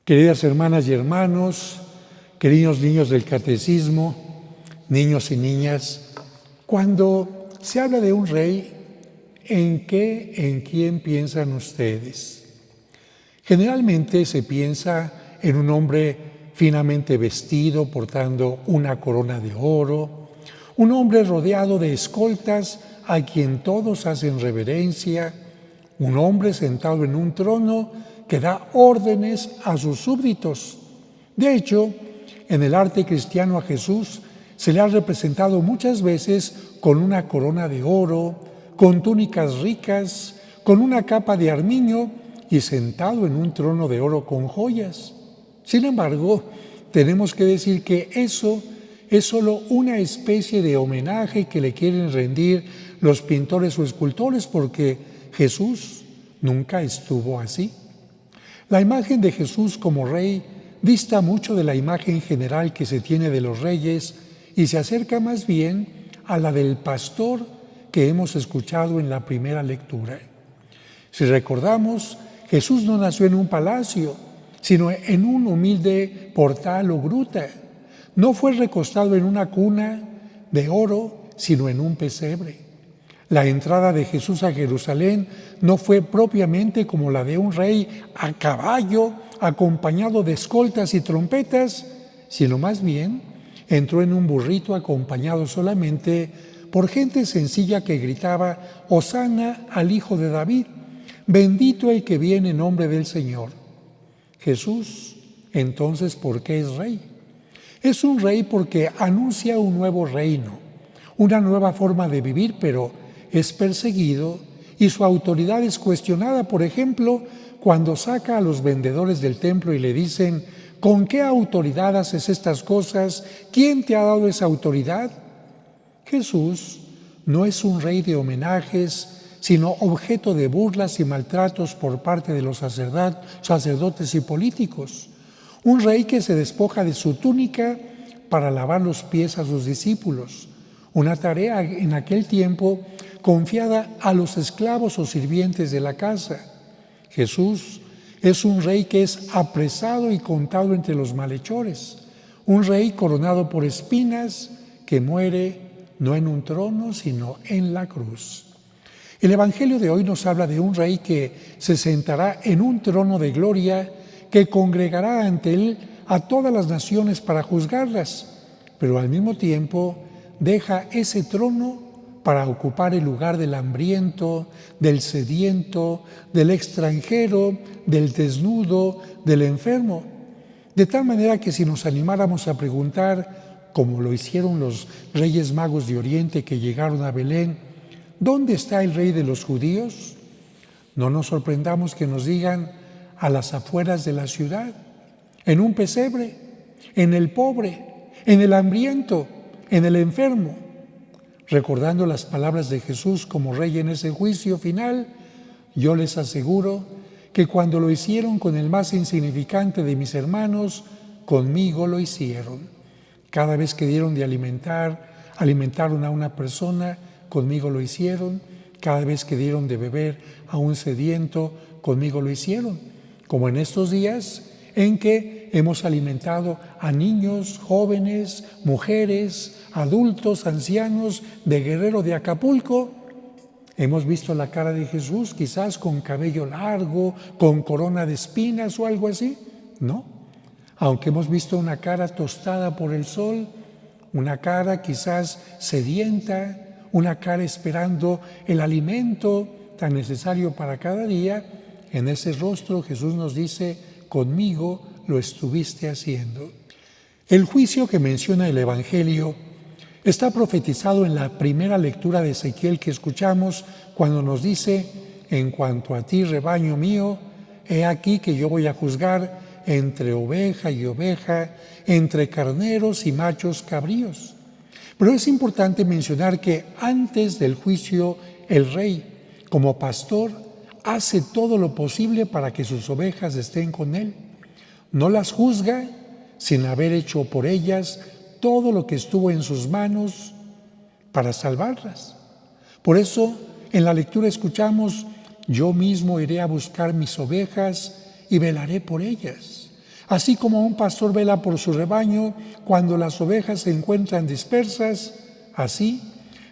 Queridas hermanas y hermanos, queridos niños del catecismo, niños y niñas, cuando se habla de un rey, ¿en quién piensan ustedes? Generalmente se piensa en un hombre finamente vestido, portando una corona de oro, un hombre rodeado de escoltas a quien todos hacen reverencia, un hombre sentado en un trono que da órdenes a sus súbditos. De hecho, en el arte cristiano a Jesús se le ha representado muchas veces con una corona de oro, con túnicas ricas, con una capa de armiño y sentado en un trono de oro con joyas. Sin embargo, tenemos que decir que eso es solo una especie de homenaje que le quieren rendir los pintores o escultores, porque Jesús nunca estuvo así. La imagen de Jesús como rey dista mucho de la imagen general que se tiene de los reyes y se acerca más bien a la del pastor que hemos escuchado en la primera lectura. Si recordamos, Jesús no nació en un palacio, sino en un humilde portal o gruta. No fue recostado en una cuna de oro, sino en un pesebre. La entrada de Jesús a Jerusalén no fue propiamente como la de un rey a caballo, acompañado de escoltas y trompetas, sino más bien entró en un burrito acompañado solamente por gente sencilla que gritaba: «Hosana al Hijo de David, bendito el que viene en nombre del Señor». Jesús, entonces, ¿por qué es rey? Es un rey porque anuncia un nuevo reino, una nueva forma de vivir, pero es perseguido y su autoridad es cuestionada. Por ejemplo, cuando saca a los vendedores del templo y le dicen: ¿con qué autoridad haces estas cosas? ¿Quién te ha dado esa autoridad? Jesús no es un rey de homenajes, sino objeto de burlas y maltratos por parte de los sacerdotes y políticos. Un rey que se despoja de su túnica para lavar los pies a sus discípulos, una tarea en aquel tiempo confiada a los esclavos o sirvientes de la casa. Jesús es un rey que es apresado y contado entre los malhechores, un rey coronado por espinas que muere no en un trono, sino en la cruz. El Evangelio de hoy nos habla de un rey que se sentará en un trono de gloria, que congregará ante él a todas las naciones para juzgarlas, pero al mismo tiempo deja ese trono para ocupar el lugar del hambriento, del sediento, del extranjero, del desnudo, del enfermo. De tal manera que si nos animáramos a preguntar, como lo hicieron los reyes magos de Oriente que llegaron a Belén: ¿dónde está el rey de los judíos?, no nos sorprendamos que nos digan: a las afueras de la ciudad, en un pesebre, en el pobre, en el hambriento, en el enfermo. Recordando las palabras de Jesús como rey en ese juicio final, yo les aseguro que cuando lo hicieron con el más insignificante de mis hermanos, conmigo lo hicieron. Cada vez que dieron de alimentaron a una persona, conmigo lo hicieron. Cada vez que dieron de beber a un sediento, conmigo lo hicieron. Como en estos días en que hemos alimentado a niños, jóvenes, mujeres, adultos, ancianos de Guerrero, de Acapulco. Hemos visto la cara de Jesús quizás con cabello largo, con corona de espinas o algo así. No, aunque hemos visto una cara tostada por el sol, una cara quizás sedienta, una cara esperando el alimento tan necesario para cada día, en ese rostro Jesús nos dice: conmigo lo estuviste haciendo. El juicio que menciona el Evangelio está profetizado en la primera lectura de Ezequiel que escuchamos, cuando nos dice: en cuanto a ti, rebaño mío, he aquí que yo voy a juzgar entre oveja y oveja, entre carneros y machos cabríos. Pero es importante mencionar que antes del juicio, el rey, como pastor, hace todo lo posible para que sus ovejas estén con él. No las juzga sin haber hecho por ellas todo lo que estuvo en sus manos para salvarlas. Por eso, en la lectura escuchamos: yo mismo iré a buscar mis ovejas y velaré por ellas. Así como un pastor vela por su rebaño cuando las ovejas se encuentran dispersas, así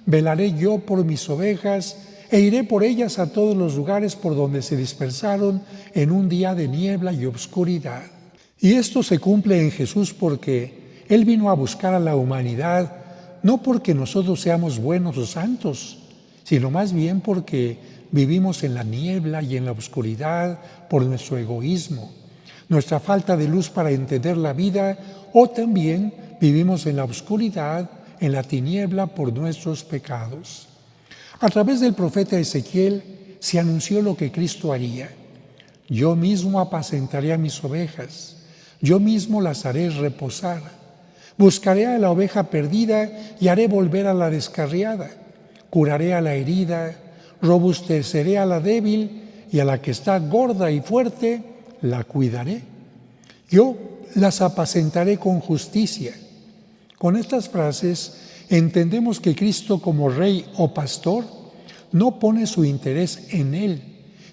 velaré yo por mis ovejas e iré por ellas a todos los lugares por donde se dispersaron en un día de niebla y obscuridad. Y esto se cumple en Jesús porque Él vino a buscar a la humanidad, no porque nosotros seamos buenos o santos, sino más bien porque vivimos en la niebla y en la oscuridad por nuestro egoísmo, nuestra falta de luz para entender la vida, o también vivimos en la oscuridad, en la tiniebla por nuestros pecados. A través del profeta Ezequiel se anunció lo que Cristo haría. Yo mismo apacentaré a mis ovejas, yo mismo las haré reposar. Buscaré a la oveja perdida y haré volver a la descarriada. Curaré a la herida, robusteceré a la débil y a la que está gorda y fuerte, la cuidaré. Yo las apacentaré con justicia. Con estas frases entendemos que Cristo como Rey o Pastor no pone su interés en Él,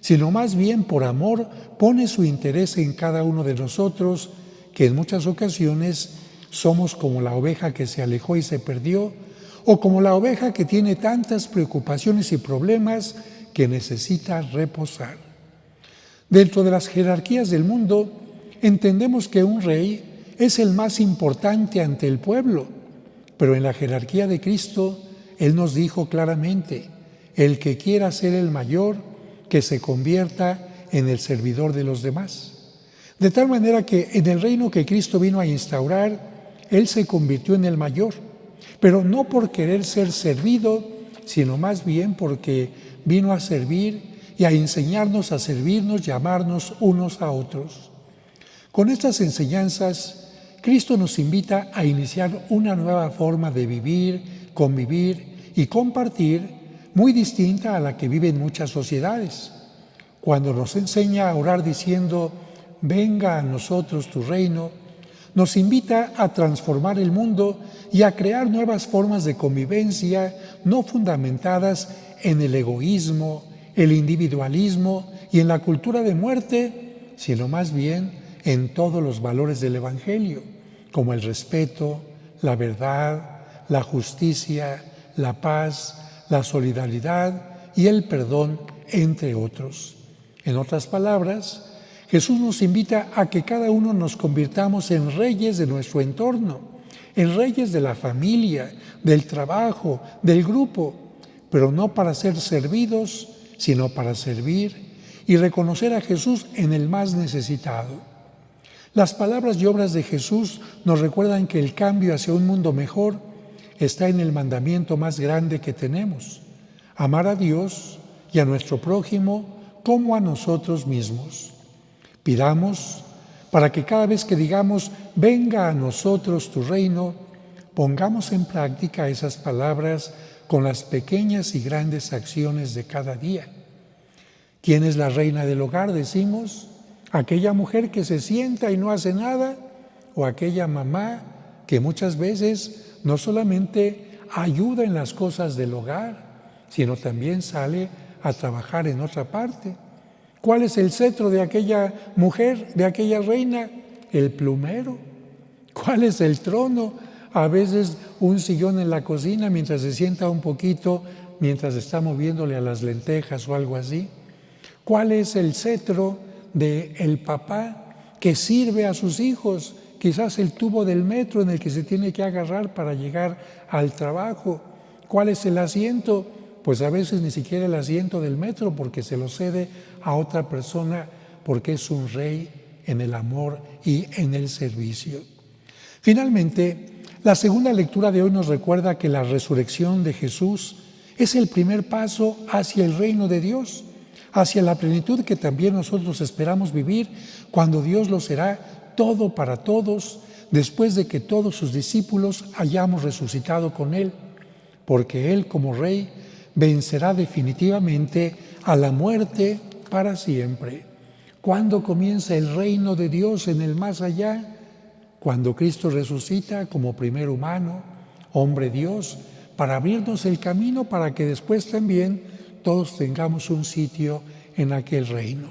sino más bien por amor pone su interés en cada uno de nosotros, que en muchas ocasiones somos como la oveja que se alejó y se perdió, o como la oveja que tiene tantas preocupaciones y problemas que necesita reposar. Dentro de las jerarquías del mundo, entendemos que un rey es el más importante ante el pueblo, pero en la jerarquía de Cristo, Él nos dijo claramente, el que quiera ser el mayor, que se convierta en el servidor de los demás. De tal manera que en el reino que Cristo vino a instaurar, Él se convirtió en el mayor, pero no por querer ser servido, sino más bien porque vino a servir y a enseñarnos a servirnos, llamarnos unos a otros. Con estas enseñanzas, Cristo nos invita a iniciar una nueva forma de vivir, convivir y compartir muy distinta a la que viven muchas sociedades. Cuando nos enseña a orar diciendo, venga a nosotros tu reino, nos invita a transformar el mundo y a crear nuevas formas de convivencia no fundamentadas en el egoísmo, el individualismo y en la cultura de muerte, sino más bien en todos los valores del Evangelio, como el respeto, la verdad, la justicia, la paz, la solidaridad y el perdón, entre otros. En otras palabras, Jesús nos invita a que cada uno nos convirtamos en reyes de nuestro entorno, en reyes de la familia, del trabajo, del grupo, pero no para ser servidos, sino para servir y reconocer a Jesús en el más necesitado. Las palabras y obras de Jesús nos recuerdan que el cambio hacia un mundo mejor está en el mandamiento más grande que tenemos: amar a Dios y a nuestro prójimo como a nosotros mismos. Pidamos para que cada vez que digamos, venga a nosotros tu reino, pongamos en práctica esas palabras con las pequeñas y grandes acciones de cada día. ¿Quién es la reina del hogar? Decimos, aquella mujer que se sienta y no hace nada, o aquella mamá que muchas veces no solamente ayuda en las cosas del hogar, sino también sale a trabajar en otra parte. ¿Cuál es el cetro de aquella mujer, de aquella reina? El plumero. ¿Cuál es el trono? A veces un sillón en la cocina mientras se sienta un poquito, mientras está moviéndole a las lentejas o algo así. ¿Cuál es el cetro del papá que sirve a sus hijos? Quizás el tubo del metro en el que se tiene que agarrar para llegar al trabajo. ¿Cuál es el asiento? Pues a veces ni siquiera el asiento del metro, porque se lo cede a otra persona, porque es un rey en el amor y en el servicio. Finalmente, la segunda lectura de hoy nos recuerda que la resurrección de Jesús es el primer paso hacia el reino de Dios, hacia la plenitud que también nosotros esperamos vivir cuando Dios lo será todo para todos, después de que todos sus discípulos hayamos resucitado con Él, porque Él como Rey vencerá definitivamente a la muerte para siempre. ¿Cuándo comienza el reino de Dios en el más allá? Cuando Cristo resucita como primer humano, hombre Dios, para abrirnos el camino para que después también todos tengamos un sitio en aquel reino.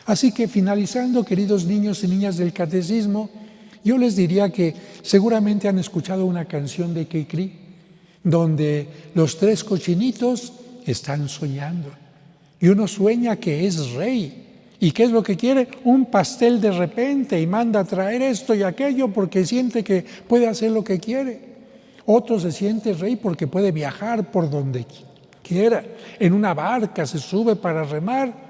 Así que finalizando, queridos niños y niñas del catecismo, yo les diría que seguramente han escuchado una canción de Cricri, donde los tres cochinitos están soñando. Y uno sueña que es rey. ¿Y qué es lo que quiere? Un pastel de repente y manda a traer esto y aquello porque siente que puede hacer lo que quiere. Otro se siente rey porque puede viajar por donde quiera. En una barca se sube para remar.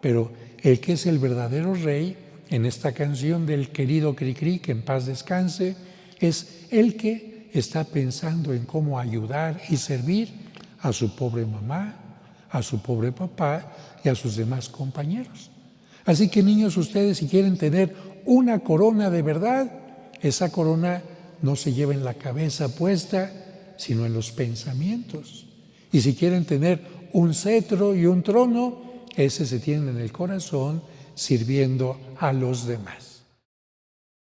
Pero el que es el verdadero rey, en esta canción del querido Cricri, que en paz descanse, es el que está pensando en cómo ayudar y servir a su pobre mamá, a su pobre papá y a sus demás compañeros. Así que niños, ustedes si quieren tener una corona de verdad, esa corona no se lleva en la cabeza puesta, sino en los pensamientos. Y si quieren tener un cetro y un trono, ese se tiene en el corazón sirviendo a los demás.